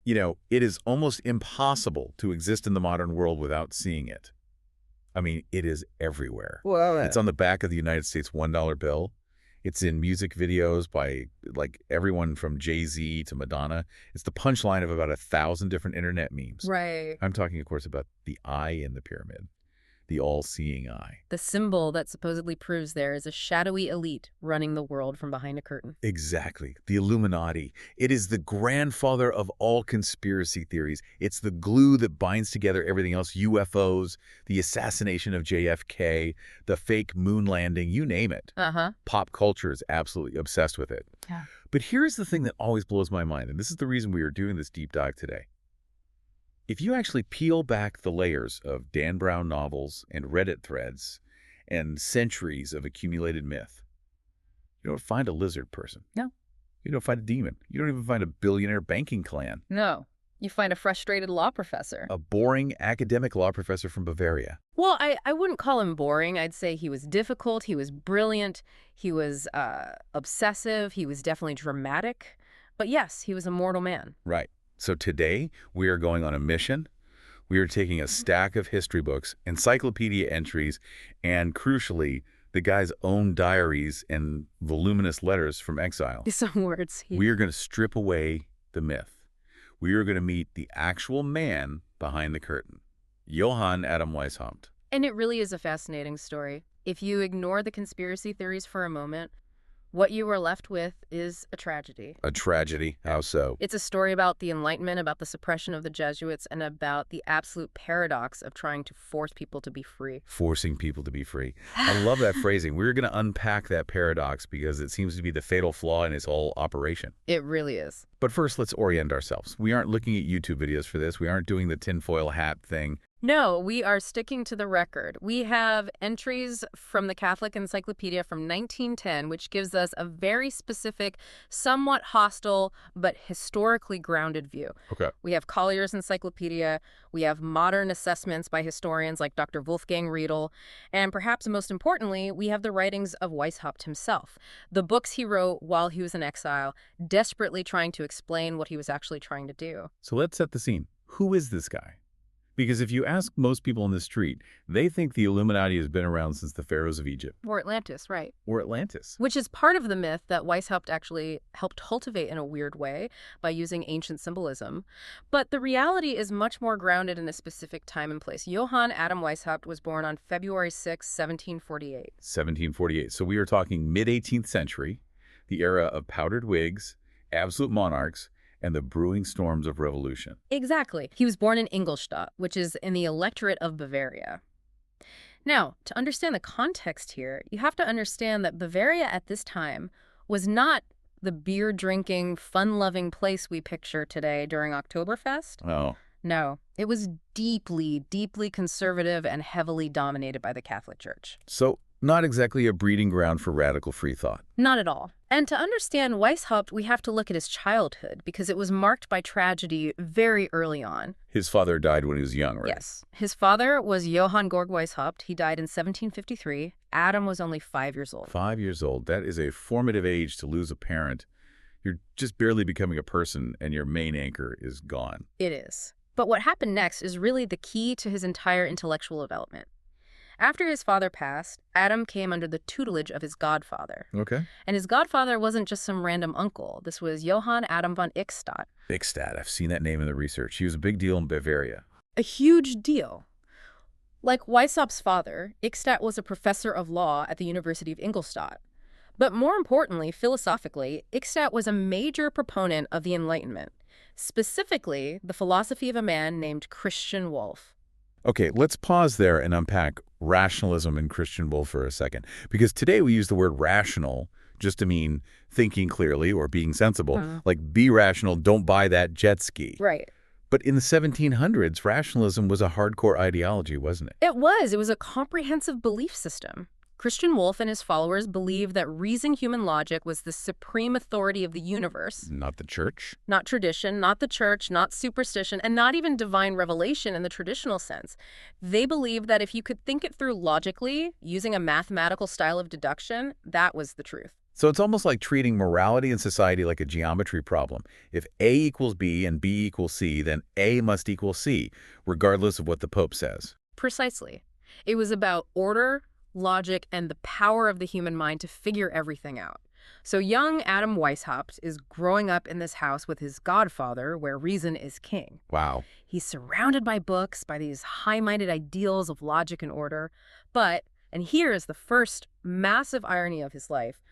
it is almost impossible to exist in the modern world without seeing it. I mean, it is everywhere. Well, It's on the back of the United States $1 bill. It's in music videos by, everyone from Jay-Z to Madonna. It's the punchline of about 1,000 different internet memes. Right. I'm talking, of course, about the eye in the pyramid, the all-seeing eye. The symbol that supposedly proves there is a shadowy elite running the world from behind a curtain. Exactly. The Illuminati. It is the grandfather of all conspiracy theories. It's the glue that binds together everything else. UFOs, the assassination of JFK, the fake moon landing, you name it. Pop culture is absolutely obsessed with it. Yeah. But here's the thing that always blows my mind, and this is the reason we are doing this deep dive today. If you actually peel back the layers of Dan Brown novels and Reddit threads and centuries of accumulated myth, you don't find a lizard person. No. You don't find a demon. You don't even find a billionaire banking clan. No. You find a frustrated law professor. A boring academic law professor from Bavaria. Well, I wouldn't call him boring. I'd say he was difficult. He was brilliant. He was obsessive. He was definitely dramatic. But yes, he was a mortal man. Right. So today, we are going on a mission. We are taking a stack of history books, encyclopedia entries, and crucially, the guy's own diaries and voluminous letters from exile. Some words. We are going to strip away the myth. We are going to meet the actual man behind the curtain, Johann Adam Weishaupt. And it really is a fascinating story. If you ignore the conspiracy theories for a moment, what you are left with is a tragedy. A tragedy? How so? It's a story about the Enlightenment, about the suppression of the Jesuits, and about the absolute paradox of trying to force people to be free. Forcing people to be free. I love that phrasing. We're going to unpack that paradox because it seems to be the fatal flaw in his whole operation. It really is. But first, let's orient ourselves. We aren't looking at YouTube videos for this. We aren't doing the tinfoil hat thing. No, we are sticking to the record. We have entries from the Catholic Encyclopedia from 1910, which gives us a very specific, somewhat hostile, but historically grounded view. Okay. We have Collier's Encyclopedia. We have modern assessments by historians like Dr. Wolfgang Riedel. And perhaps most importantly, we have the writings of Weishaupt himself, the books he wrote while he was in exile, desperately trying to explain what he was actually trying to do. So let's set the scene. Who is this guy? Because if you ask most people on the street, they think the Illuminati has been around since the pharaohs of Egypt. Or Atlantis, right. Or Atlantis. Which is part of the myth that Weishaupt actually helped cultivate in a weird way by using ancient symbolism. But the reality is much more grounded in a specific time and place. Johann Adam Weishaupt was born on February 6, 1748. 1748. So we are talking mid-18th century, the era of powdered wigs, absolute monarchs, and the brewing storms of revolution. Exactly. He was born in Ingolstadt, which is in the electorate of Bavaria. Now, to understand the context here, you have to understand that Bavaria at this time was not the beer-drinking, fun-loving place we picture today during Oktoberfest. Oh. No, it was deeply, deeply conservative and heavily dominated by the Catholic Church. So, not exactly a breeding ground for radical free thought. Not at all. And to understand Weishaupt, we have to look at his childhood, because it was marked by tragedy very early on. His father died when he was young, right? Yes. His father was Johann Georg Weishaupt. He died in 1753. Adam was only 5 years old. 5 years old. That is a formative age to lose a parent. You're just barely becoming a person, and your main anchor is gone. It is. But what happened next is really the key to his entire intellectual development. After his father passed, Adam came under the tutelage of his godfather. Okay. And his godfather wasn't just some random uncle. This was Johann Adam von Ingolstadt. Ingolstadt. I've seen that name in the research. He was a big deal in Bavaria. A huge deal. Like Weishaupt's father, Ingolstadt was a professor of law at the University of Ingolstadt. But more importantly, philosophically, Ingolstadt was a major proponent of the Enlightenment, specifically the philosophy of a man named Christian Wolff. Okay, let's pause there and unpack rationalism and Christian Wolff for a second. Because today we use the word rational just to mean thinking clearly or being sensible. Like, be rational, don't buy that jet ski. Right. But in the 1700s, rationalism was a hardcore ideology, wasn't it? It was. It was a comprehensive belief system. Christian Wolff and his followers believed that reasoning human logic was the supreme authority of the universe. Not the church. Not tradition, not the church, not superstition, and not even divine revelation in the traditional sense. They believed that if you could think it through logically, using a mathematical style of deduction, that was the truth. So it's almost like treating morality in society like a geometry problem. If A equals B and B equals C, then A must equal C, regardless of what the Pope says. Precisely. It was about order, logic, and the power of the human mind to figure everything out. So young Adam Weishaupt is growing up in this house with his godfather, where reason is king. Wow. He's surrounded by books, by these high-minded ideals of logic and order. But, and here is the first massive irony of his life,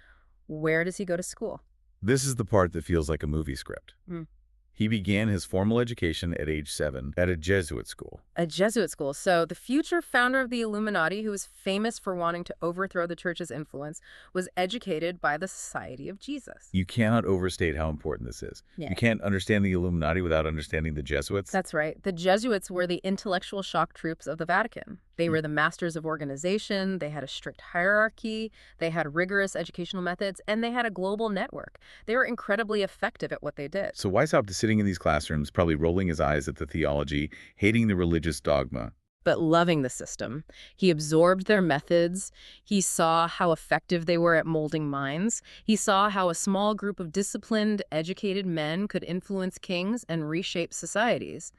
where does he go to school? This is the part that feels like a movie script. Mm. He began his formal education at age 7 at a Jesuit school. A Jesuit school. So the future founder of the Illuminati, who was famous for wanting to overthrow the church's influence, was educated by the Society of Jesus. You cannot overstate how important this is. Yeah. You can't understand the Illuminati without understanding the Jesuits. That's right. The Jesuits were the intellectual shock troops of the Vatican. They were the masters of organization, they had a strict hierarchy, they had rigorous educational methods, and they had a global network. They were incredibly effective at what they did. So Weishaupt is sitting in these classrooms, probably rolling his eyes at the theology, hating the religious dogma. But loving the system. He absorbed their methods. He saw how effective they were at molding minds. He saw how a small group of disciplined, educated men could influence kings and reshape societies.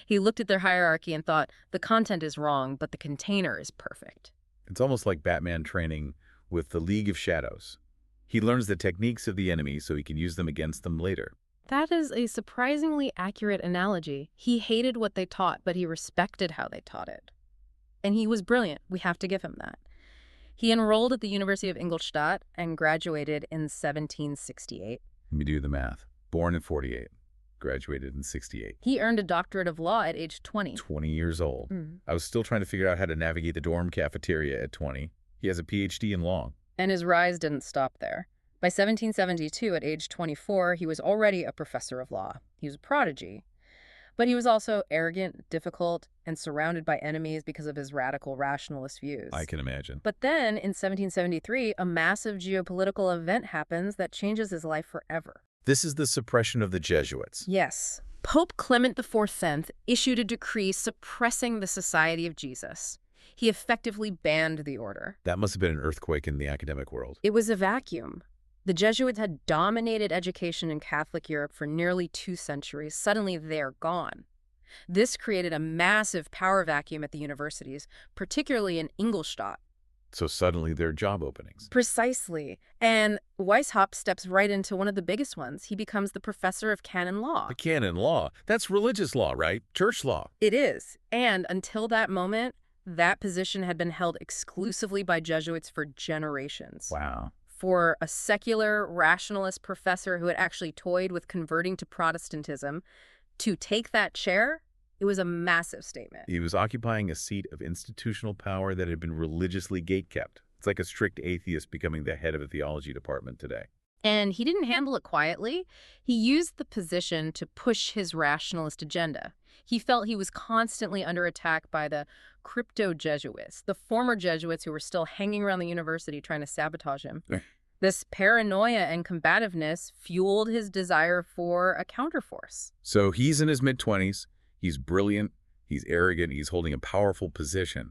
He looked at their hierarchy and thought, the content is wrong, but the container is perfect. It's almost like Batman training with the League of Shadows. He learns the techniques of the enemy so he can use them against them later. That is a surprisingly accurate analogy. He hated what they taught, but he respected how they taught it. And he was brilliant. We have to give him that. He enrolled at the University of Ingolstadt and graduated in 1768. Let me do the math. Born in 48, graduated in 68. He earned a doctorate of law at age 20. 20 years old. I was still trying to figure out how to navigate the dorm cafeteria at 20. He has a PhD in law. And his rise didn't stop there. By 1772, at age 24, he was already a professor of law. He was a prodigy. But he was also arrogant, difficult, and surrounded by enemies because of his radical rationalist views. I can imagine. But then, in 1773, a massive geopolitical event happens that changes his life forever. This is the suppression of the Jesuits. Yes. Pope Clement IV issued a decree suppressing the Society of Jesus. He effectively banned the order. That must have been an earthquake in the academic world. It was a vacuum. The Jesuits had dominated education in Catholic Europe for nearly 2 centuries. Suddenly, they're gone. This created a massive power vacuum at the universities, particularly in Ingolstadt. So suddenly there are job openings. Precisely. And Weishaupt steps right into one of the biggest ones. He becomes the professor of canon law. The canon law. That's religious law, right? Church law. It is. And until that moment, that position had been held exclusively by Jesuits for generations. Wow. For a secular rationalist professor who had actually toyed with converting to Protestantism, to take that chair, it was a massive statement. He was occupying a seat of institutional power that had been religiously gatekept. It's like a strict atheist becoming the head of a theology department today. And he didn't handle it quietly. He used the position to push his rationalist agenda. He felt he was constantly under attack by the crypto-Jesuits, the former Jesuits who were still hanging around the university trying to sabotage him. This paranoia and combativeness fueled his desire for a counterforce. So he's in his mid-20s. He's brilliant. He's arrogant. He's holding a powerful position.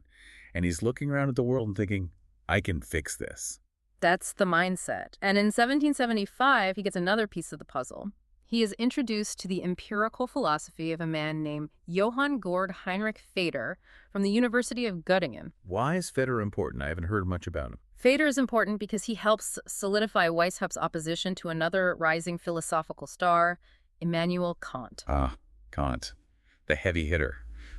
And he's looking around at the world and thinking, I can fix this. That's the mindset. And in 1775, he gets another piece of the puzzle. He is introduced to the empirical philosophy of a man named Johann Georg Heinrich Feder from the University of Göttingen. Why is Feder important? I haven't heard much about him. Feder is important because he helps solidify Weishaupt's opposition to another rising philosophical star, Immanuel Kant. Ah, Kant. The heavy hitter.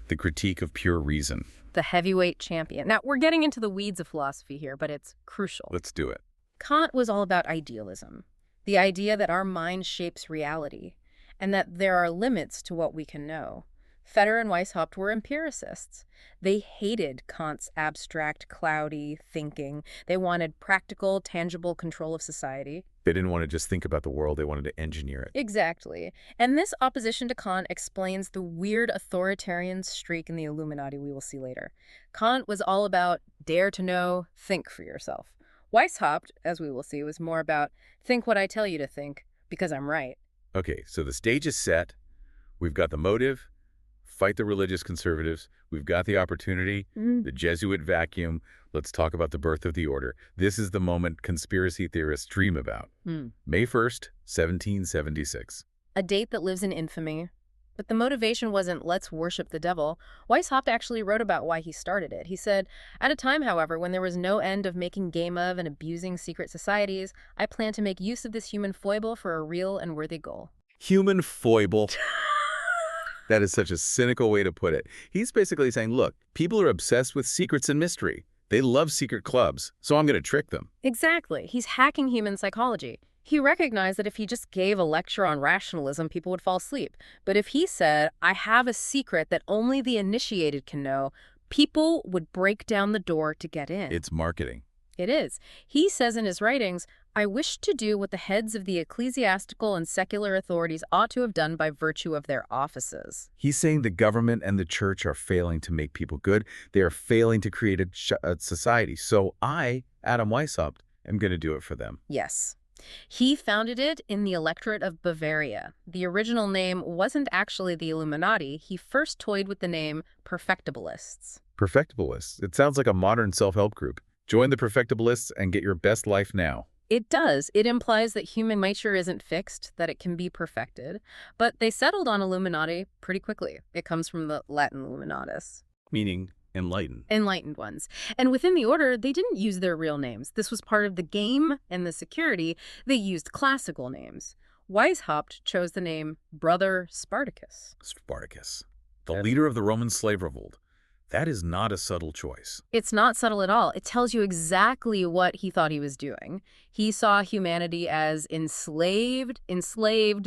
The critique of pure reason. The heavyweight champion. Now, we're getting into the weeds of philosophy here, but it's crucial. Let's do it. Kant was all about idealism. The idea that our mind shapes reality, and that there are limits to what we can know. Feder and Weishaupt were empiricists. They hated Kant's abstract, cloudy thinking. They wanted practical, tangible control of society. They didn't want to just think about the world, they wanted to engineer it. Exactly. And this opposition to Kant explains the weird authoritarian streak in the Illuminati we will see later. Kant was all about dare to know, think for yourself. Weishaupt, as we will see, was more about think what I tell you to think, because I'm right. Okay, so the stage is set. We've got the motive. fight the religious conservatives. We've got the opportunity, the Jesuit vacuum. Let's talk about the birth of the order. This is the moment conspiracy theorists dream about. May 1st, 1776. A date that lives in infamy. But the motivation wasn't, let's worship the devil. Weishaupt actually wrote about why he started it. He said, at a time, however, when there was no end of making game of and abusing secret societies, I plan to make use of this human foible for a real and worthy goal. Human foible. That is such a cynical way to put it. He's basically saying, look, people are obsessed with secrets and mystery. They love secret clubs, so I'm going to trick them. Exactly. He's hacking human psychology. He recognized that if he just gave a lecture on rationalism, people would fall asleep. But if he said, I have a secret that only the initiated can know, people would break down the door to get in. It's marketing. It is. He says in his writings, I wish to do what the heads of the ecclesiastical and secular authorities ought to have done by virtue of their offices. He's saying the government and the church are failing to make people good. They are failing to create a society. So I, Adam Weishaupt, am going to do it for them. Yes. He founded it in the electorate of Bavaria. The original name wasn't actually the Illuminati. He first toyed with the name Perfectibilists. Perfectibilists. It sounds like a modern self-help group. Join the Perfectibilists and get your best life now. It does. It implies that human nature isn't fixed, that it can be perfected. But they settled on Illuminati pretty quickly. It comes from the Latin Illuminatus. Meaning enlightened. Enlightened ones. And within the order, they didn't use their real names. This was part of the game and the security. They used classical names. Weishaupt chose the name Brother Spartacus. Spartacus, the leader of the Roman slave revolt. That is not a subtle choice. It's not subtle at all. It tells you exactly what he thought he was doing. He saw humanity as enslaved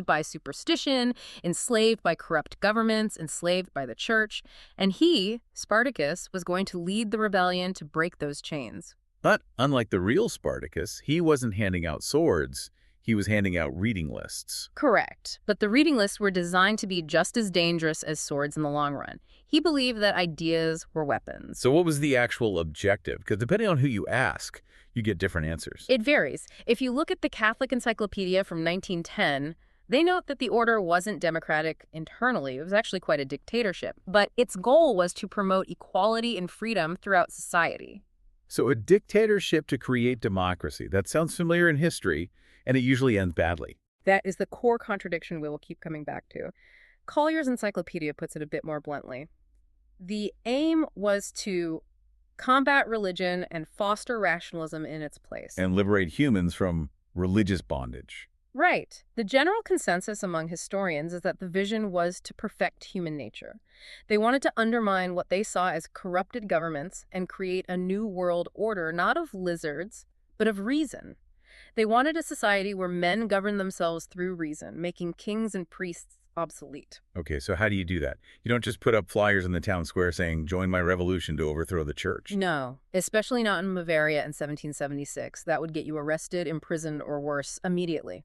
by superstition, enslaved by corrupt governments, enslaved by the church. And he, Spartacus, was going to lead the rebellion to break those chains. But unlike the real Spartacus, he wasn't handing out swords. He was handing out reading lists. Correct. But the reading lists were designed to be just as dangerous as swords in the long run. He believed that ideas were weapons. So what was the actual objective? Because depending on who you ask, you get different answers. It varies. If you look at the Catholic Encyclopedia from 1910, they note that the order wasn't democratic internally. It was actually quite a dictatorship. But its goal was to promote equality and freedom throughout society. So a dictatorship to create democracy. That sounds familiar in history, and it usually ends badly. That is the core contradiction we will keep coming back to. Collier's encyclopedia puts it a bit more bluntly. The aim was to combat religion and foster rationalism in its place. And liberate humans from religious bondage. Right. The general consensus among historians is that the vision was to perfect human nature. They wanted to undermine what they saw as corrupted governments and create a new world order, not of lizards, but of reason. They wanted a society where men governed themselves through reason, making kings and priests obsolete. Okay, so how do you do that? You don't just put up flyers in the town square saying, join my revolution to overthrow the church. No, especially not in Bavaria in 1776. That would get you arrested, imprisoned, or worse immediately.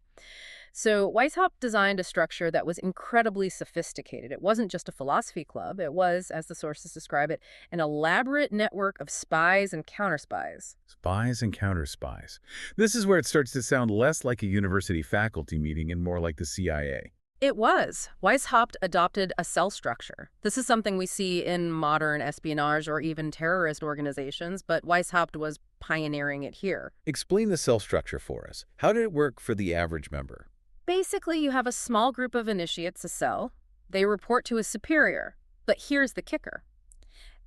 So Weishaupt designed a structure that was incredibly sophisticated. It wasn't just a philosophy club. It was, as the sources describe it, an elaborate network of spies and counter-spies. Spies and counter-spies. This is where it starts to sound less like a university faculty meeting and more like the CIA. It was. Weishaupt adopted a cell structure. This is something we see in modern espionage or even terrorist organizations, but Weishaupt was pioneering it here. Explain the cell structure for us. How did it work for the average member? Basically, you have a small group of initiates, a cell. They report to a superior. But here's the kicker.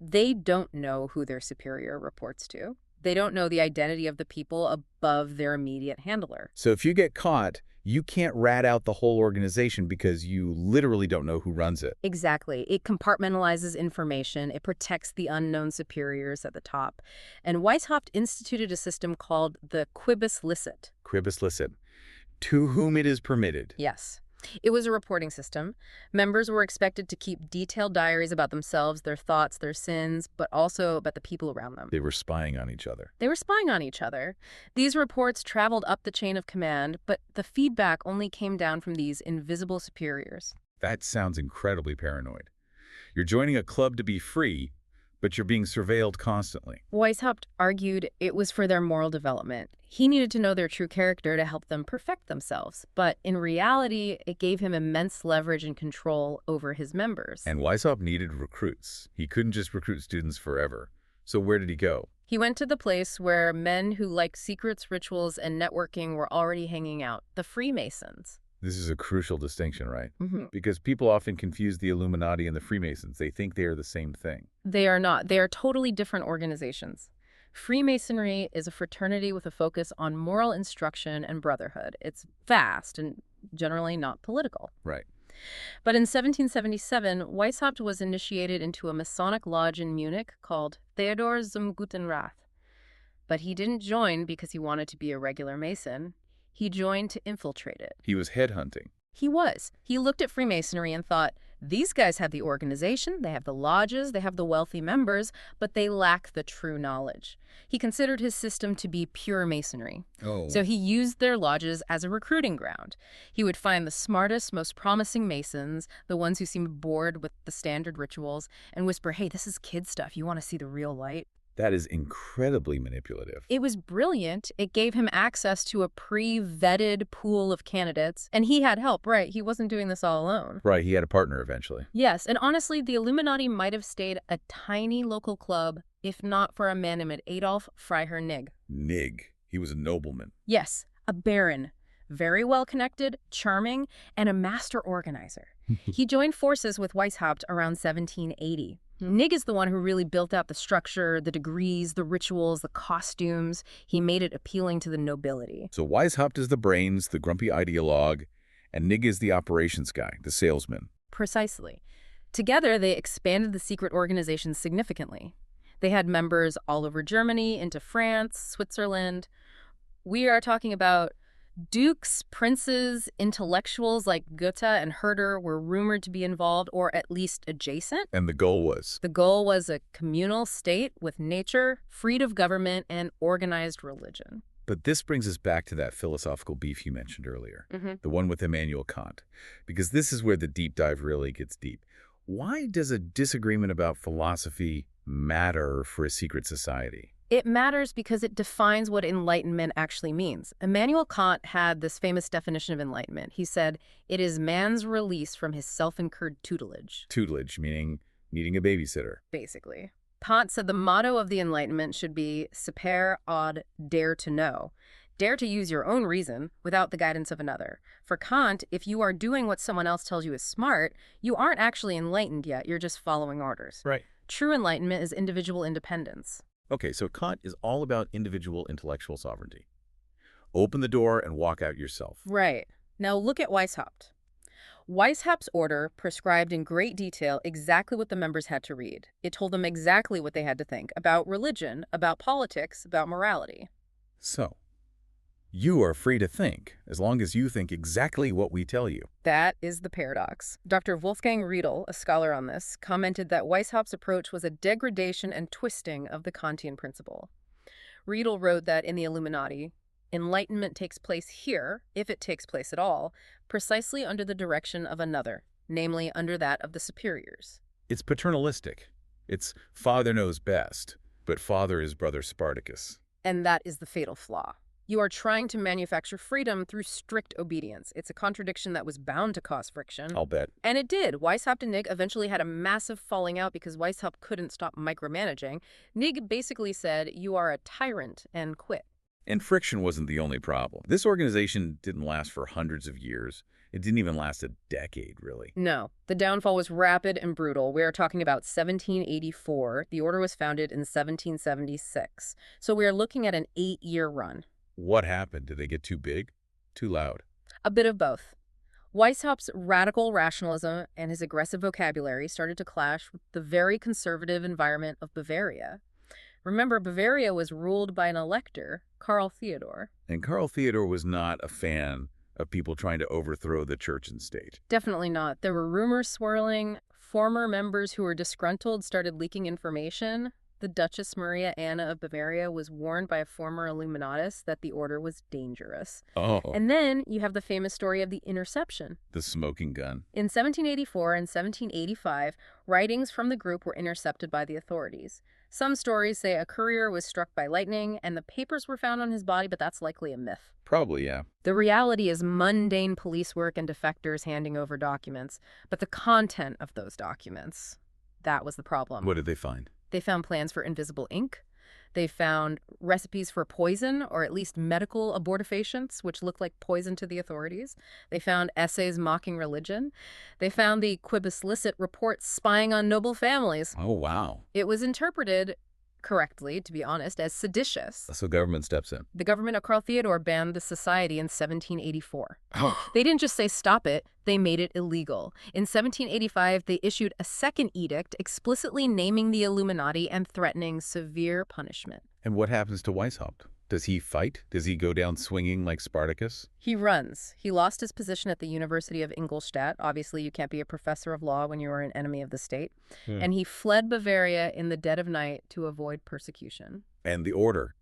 They don't know who their superior reports to. They don't know the identity of the people above their immediate handler. So if you get caught, you can't rat out the whole organization because you literally don't know who runs it. Exactly. It compartmentalizes information. It protects the unknown superiors at the top. And Weishaupt instituted a system called the quibus licet. Quibus licet. To whom it is permitted. Yes. It was a reporting system. Members were expected to keep detailed diaries about themselves, their thoughts, their sins, but also about the people around them. They were spying on each other. They were spying on each other. These reports traveled up the chain of command, but the feedback only came down from these invisible superiors. That sounds incredibly paranoid. You're joining a club to be free, but you're being surveilled constantly. Weishaupt argued it was for their moral development. He needed to know their true character to help them perfect themselves. But in reality, it gave him immense leverage and control over his members. And Weishaupt needed recruits. He couldn't just recruit students forever. So where did he go? He went to the place where men who liked secrets, rituals, and networking were already hanging out, the Freemasons. This is a crucial distinction, right? Mm-hmm. Because people often confuse the Illuminati and the Freemasons. They think they are the same thing. They are not. They are totally different organizations. Freemasonry is a fraternity with a focus on moral instruction and brotherhood. It's vast and generally not political. Right. But in 1777, Weishaupt was initiated into a Masonic lodge in Munich called Theodor zum Guten Rat. But he didn't join because he wanted to be a regular Mason. He joined to infiltrate it. He was headhunting. He was. He looked at Freemasonry and thought, these guys have the organization, they have the lodges, they have the wealthy members, but they lack the true knowledge. He considered his system to be pure Masonry. Oh. So he used their lodges as a recruiting ground. He would find the smartest, most promising Masons, the ones who seemed bored with the standard rituals, and whisper, hey, this is kid stuff. You want to see the real light? That is incredibly manipulative. It was brilliant. It gave him access to a pre-vetted pool of candidates. And he had help, right? He wasn't doing this all alone. Right, he had a partner eventually. Yes, and honestly, the Illuminati might have stayed a tiny local club if not for a man named Adolf Freiherr Nigg. Nigg. He was a nobleman. Yes, a baron. Very well-connected, charming, and a master organizer. He joined forces with Weishaupt around 1780. Nigg is the one who really built out the structure, the degrees, the rituals, the costumes. He made it appealing to the nobility. So Weishaupt is the brains, the grumpy ideologue, and Nigg is the operations guy, the salesman. Precisely. Together, they expanded the secret organization significantly. They had members all over Germany, into France, Switzerland. We are talking about dukes, princes, intellectuals like Goethe and Herder were rumored to be involved or at least adjacent. And the goal was? The goal was a communal state with nature, freed of government, and organized religion. But this brings us back to that philosophical beef you mentioned earlier, the one with Immanuel Kant, because this is where the deep dive really gets deep. Why does a disagreement about philosophy matter for a secret society? It matters because it defines what enlightenment actually means. Immanuel Kant had this famous definition of enlightenment. He said, it is man's release from his self-incurred tutelage. Tutelage, meaning needing a babysitter. Basically. Kant said the motto of the Enlightenment should be sapere ad dare to know. Dare to use your own reason without the guidance of another. For Kant, if you are doing what someone else tells you is smart, you aren't actually enlightened yet. You're just following orders. Right. True enlightenment is individual independence. Okay, so Kant is all about individual intellectual sovereignty. Open the door and walk out yourself. Right. Now look at Weishaupt. Weishaupt's order prescribed in great detail exactly what the members had to read. It told them exactly what they had to think about religion, about politics, about morality. So, you are free to think, as long as you think exactly what we tell you. That is the paradox. Dr. Wolfgang Riedel, a scholar on this, commented that Weishaupt's approach was a degradation and twisting of the Kantian principle. Riedel wrote that in the Illuminati, enlightenment takes place here, if it takes place at all, precisely under the direction of another, namely under that of the superiors. It's paternalistic. It's father knows best, but father is brother Spartacus. And that is the fatal flaw. You are trying to manufacture freedom through strict obedience. It's a contradiction that was bound to cause friction. I'll bet. And it did. Weishaupt and Nigg eventually had a massive falling out because Weishaupt couldn't stop micromanaging. Nigg basically said, you are a tyrant, and quit. And friction wasn't the only problem. This organization didn't last for hundreds of years. It didn't even last a decade, really. No. The downfall was rapid and brutal. We are talking about 1784. The order was founded in 1776. So we are looking at an 8-year run. What happened? Did they get too big? Too loud? A bit of both. Weishaupt's radical rationalism and his aggressive vocabulary started to clash with the very conservative environment of Bavaria. Remember, Bavaria was ruled by an elector, Karl Theodor. And Karl Theodor was not a fan of people trying to overthrow the church and state. Definitely not. There were rumors swirling. Former members who were disgruntled started leaking information. The Duchess Maria Anna of Bavaria was warned by a former Illuminatus that the order was dangerous. Oh, And then you have the famous story of the interception. the smoking gun. In 1784 and 1785, writings from the group were intercepted by the authorities. Some stories say a courier was struck by lightning and the papers were found on his body, but that's likely a myth. Probably, yeah. The reality is mundane police work and defectors handing over documents, but the content of those documents, that was the problem. What did they find? They found plans for invisible ink. They found recipes for poison, or at least medical abortifacients, which looked like poison to the authorities. They found essays mocking religion. They found the quibus licet reports spying on noble families. Oh, wow. It was interpreted correctly, to be honest, as seditious. So government steps in. The government of Karl Theodor banned the society in 1784. Oh. They didn't just say stop it, they made it illegal. In 1785, they issued a second edict explicitly naming the Illuminati and threatening severe punishment. And what happens to Weishaupt? Does he fight? Does he go down swinging like Spartacus? He runs. He lost his position at the University of Ingolstadt. Obviously, you can't be a professor of law when you are an enemy of the state. And he fled Bavaria in the dead of night to avoid persecution. And the order,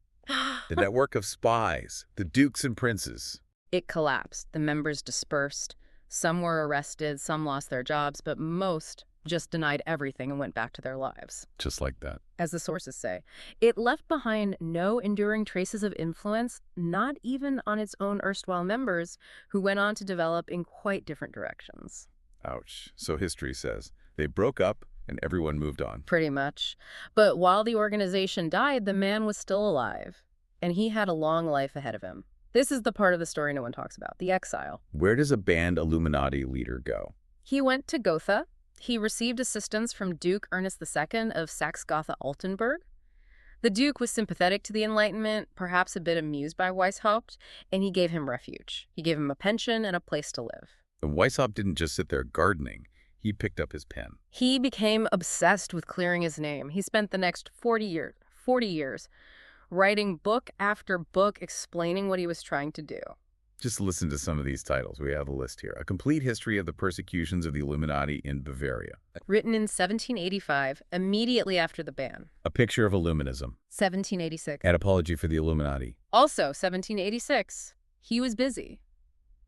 the network of spies, the dukes and princes. It collapsed. The members dispersed. Some were arrested, some lost their jobs, but most just denied everything and went back to their lives. Just like that. As the sources say, it left behind no enduring traces of influence, not even on its own erstwhile members, who went on to develop in quite different directions. Ouch. So history says they broke up and everyone moved on. Pretty much. But while the organization died, the man was still alive, and he had a long life ahead of him. This is the part of the story no one talks about, the exile. Where does a banned Illuminati leader go? He went to Gotha. He received assistance from Duke Ernest II of Saxe-Gotha-Altenburg. The Duke was sympathetic to the Enlightenment, perhaps a bit amused by Weishaupt, and he gave him refuge. He gave him a pension and a place to live. And Weishaupt didn't just sit there gardening. He picked up his pen. He became obsessed with clearing his name. He spent the next 40 years, writing book after book explaining what he was trying to do. Just listen to some of these titles. We have a list here. A Complete History of the Persecutions of the Illuminati in Bavaria. Written in 1785, immediately after the ban. A Picture of Illuminism. 1786. An Apology for the Illuminati. Also, 1786. He was busy.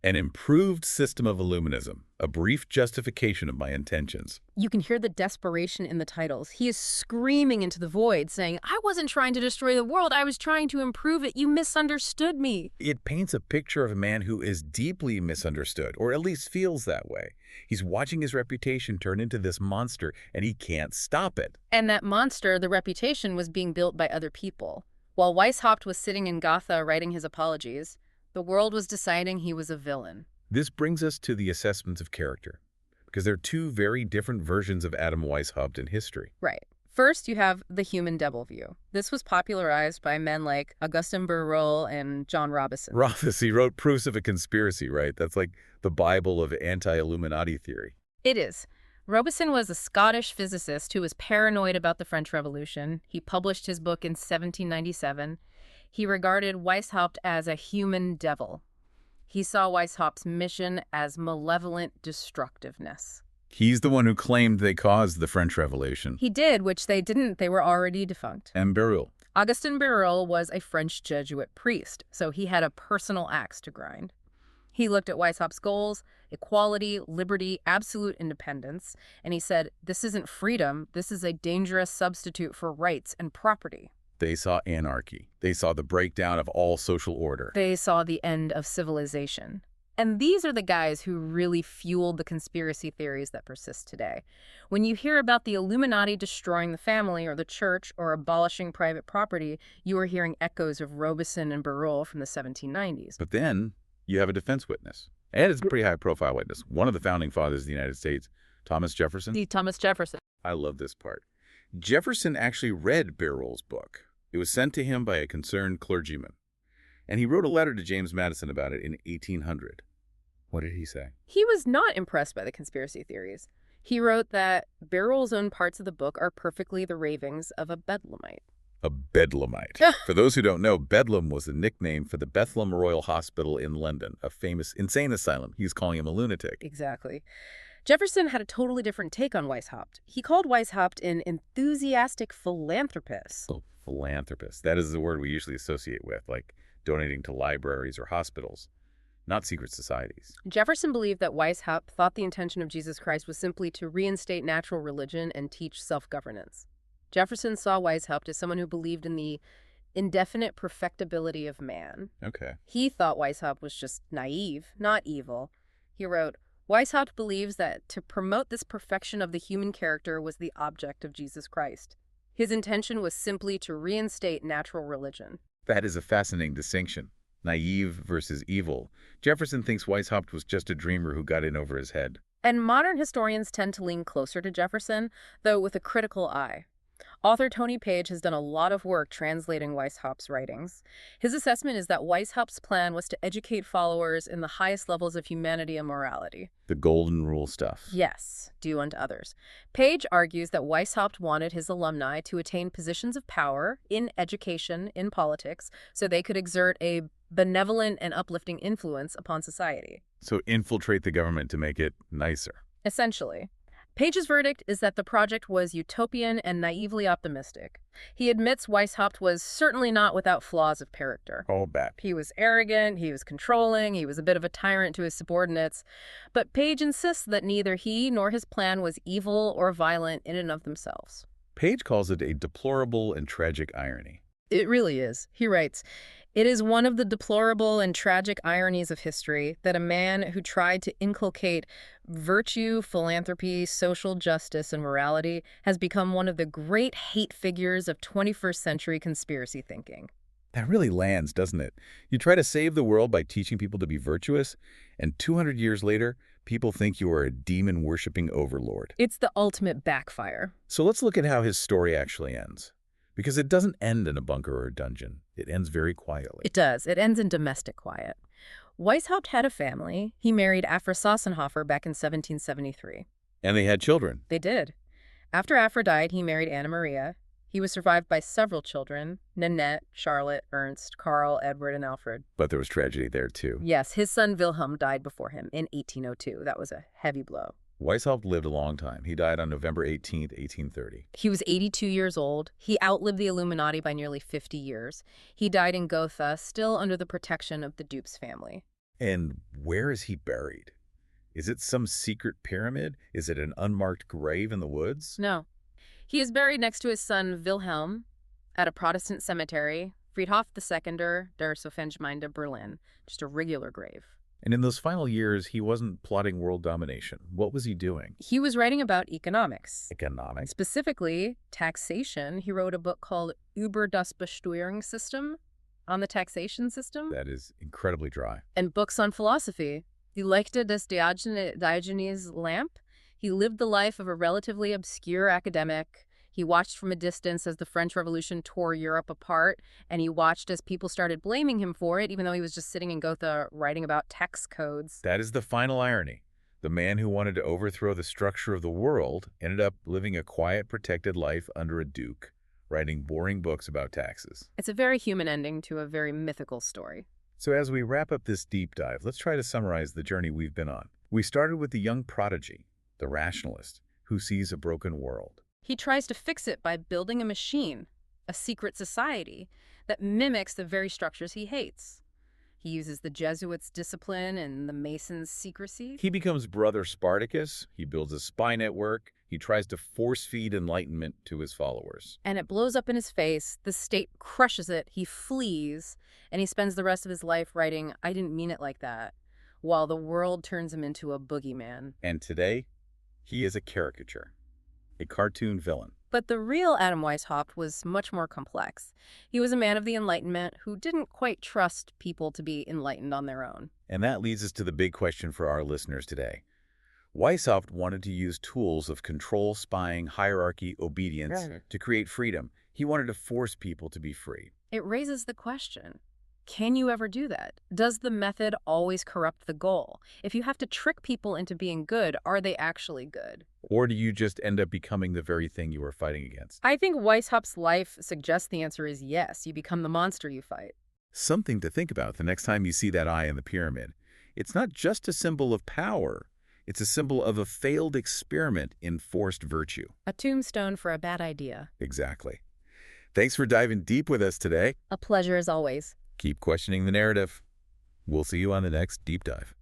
An Improved System of Illuminism. A Brief Justification of My Intentions. You can hear the desperation in the titles. He is screaming into the void, saying, I wasn't trying to destroy the world. I was trying to improve it. You misunderstood me. It paints a picture of a man who is deeply misunderstood, or at least feels that way. He's watching his reputation turn into this monster, and he can't stop it. And that monster, the reputation, was being built by other people. While Weishaupt was sitting in Gotha writing his apologies, the world was deciding he was a villain. This brings us to the assessments of character, because there are two very different versions of Adam Weishaupt in history. Right. First, you have the human devil view. This was popularized by men like Augustin Birol and John Robison. He wrote Proofs of a Conspiracy, right? That's like the Bible of anti-Illuminati theory. It is. Robison was a Scottish physicist who was paranoid about the French Revolution. He published his book in 1797. He regarded Weishaupt as a human devil. He saw Weishaupt's mission as malevolent destructiveness. He's the one who claimed they caused the French Revolution. He did, which they didn't. They were already defunct. And Birol. Augustin Birol was a French Jesuit priest, so he had a personal axe to grind. He looked at Weishaupt's goals, equality, liberty, absolute independence, and he said, this isn't freedom, this is a dangerous substitute for rights and property. They saw anarchy. They saw the breakdown of all social order. They saw the end of civilization. And these are the guys who really fueled the conspiracy theories that persist today. When you hear about the Illuminati destroying the family or the church or abolishing private property, you are hearing echoes of Robison and Birol from the 1790s. But then you have a defense witness. And it's a pretty high-profile witness. One of the founding fathers of the United States, Thomas Jefferson. Thomas Jefferson. I love this part. Jefferson actually read Birol's book. It was sent to him by a concerned clergyman. And he wrote a letter to James Madison about it in 1800. What did he say? He was not impressed by the conspiracy theories. He wrote that Birol's own parts of the book are perfectly the ravings of a bedlamite. A bedlamite. For those who don't know, Bedlam was a nickname for the Bethlehem Royal Hospital in London, a famous insane asylum. He was calling him a lunatic. Exactly. Jefferson had a totally different take on Weishaupt. He called Weishaupt an enthusiastic philanthropist. Oh, philanthropist. That is the word we usually associate with, like donating to libraries or hospitals, not secret societies. Jefferson believed that Weishaupt thought the intention of Jesus Christ was simply to reinstate natural religion and teach self-governance. Jefferson saw Weishaupt as someone who believed in the indefinite perfectibility of man. Okay. He thought Weishaupt was just naive, not evil. He wrote, Weishaupt believes that to promote this perfection of the human character was the object of Jesus Christ. His intention was simply to reinstate natural religion. That is a fascinating distinction. Naive versus evil. Jefferson thinks Weishaupt was just a dreamer who got in over his head. And modern historians tend to lean closer to Jefferson, though with a critical eye. Author Tony Page has done a lot of work translating Weishaupt's writings. His assessment is that Weishaupt's plan was to educate followers in the highest levels of humanity and morality. The golden rule stuff. Yes, do unto others. Page argues that Weishaupt wanted his alumni to attain positions of power in education, in politics, so they could exert a benevolent and uplifting influence upon society. So infiltrate the government to make it nicer. Essentially. Page's verdict is that the project was utopian and naively optimistic. He admits Weishaupt was certainly not without flaws of character. All bad. He was arrogant, he was controlling, he was a bit of a tyrant to his subordinates. But Page insists that neither he nor his plan was evil or violent in and of themselves. Page calls it a deplorable and tragic irony. It really is. He writes, "It is one of the deplorable and tragic ironies of history that a man who tried to inculcate virtue, philanthropy, social justice, and morality has become one of the great hate figures of 21st century conspiracy thinking." That really lands, doesn't it? You try to save the world by teaching people to be virtuous, and 200 years later, people think you are a demon-worshipping overlord. It's the ultimate backfire. So let's look at how his story actually ends. Because it doesn't end in a bunker or a dungeon. It ends very quietly. It does. It ends in domestic quiet. Weishaupt had a family. He married Afra Sossenhofer back in 1773. And they had children. They did. After Afra died, he married Anna Maria. He was survived by several children: Nanette, Charlotte, Ernst, Karl, Edward, and Alfred. But there was tragedy there, too. Yes, his son Wilhelm died before him in 1802. That was a heavy blow. Weishaupt lived a long time. He died on November 18th, 1830. He was 82 years old. He outlived the Illuminati by nearly 50 years. He died in Gotha, still under the protection of the Duke's family. And where is he buried? Is it some secret pyramid? Is it an unmarked grave in the woods? No. He is buried next to his son Wilhelm at a Protestant cemetery, Friedhof II der Sophengemeinde, Berlin. Just a regular grave. And in those final years, he wasn't plotting world domination. What was he doing? He was writing about economics. Economics? Specifically, taxation. He wrote a book called Über das Besteuerungssystem, on the taxation system. That is incredibly dry. And books on philosophy. Die Leuchte des Diogenes Lamp. He lived the life of a relatively obscure academic. He watched from a distance as the French Revolution tore Europe apart, and he watched as people started blaming him for it, even though he was just sitting in Gotha writing about tax codes. That is the final irony. The man who wanted to overthrow the structure of the world ended up living a quiet, protected life under a duke, writing boring books about taxes. It's a very human ending to a very mythical story. So as we wrap up this deep dive, let's try to summarize the journey we've been on. We started with the young prodigy, the rationalist, who sees a broken world. He tries to fix it by building a machine, a secret society, that mimics the very structures he hates. He uses the Jesuits' discipline and the Masons' secrecy. He becomes Brother Spartacus. He builds a spy network. He tries to force-feed enlightenment to his followers. And it blows up in his face. The state crushes it. He flees, and he spends the rest of his life writing, "I didn't mean it like that," while the world turns him into a boogeyman. And today, he is a caricature. A cartoon villain. But the real Adam Weishaupt was much more complex. He was a man of the Enlightenment who didn't quite trust people to be enlightened on their own. And that leads us to the big question for our listeners today. Weishaupt wanted to use tools of control, spying, hierarchy, obedience to create freedom. He wanted to force people to be free. It raises the question, can you ever do that? Does the method always corrupt the goal? If you have to trick people into being good, are they actually good? Or do you just end up becoming the very thing you were fighting against? I think Weishaupt's life suggests the answer is yes. You become the monster you fight. Something to think about the next time you see that eye in the pyramid. It's not just a symbol of power. It's a symbol of a failed experiment in forced virtue. A tombstone for a bad idea. Exactly. Thanks for diving deep with us today. A pleasure as always. Keep questioning the narrative. We'll see you on the next Deep Dive.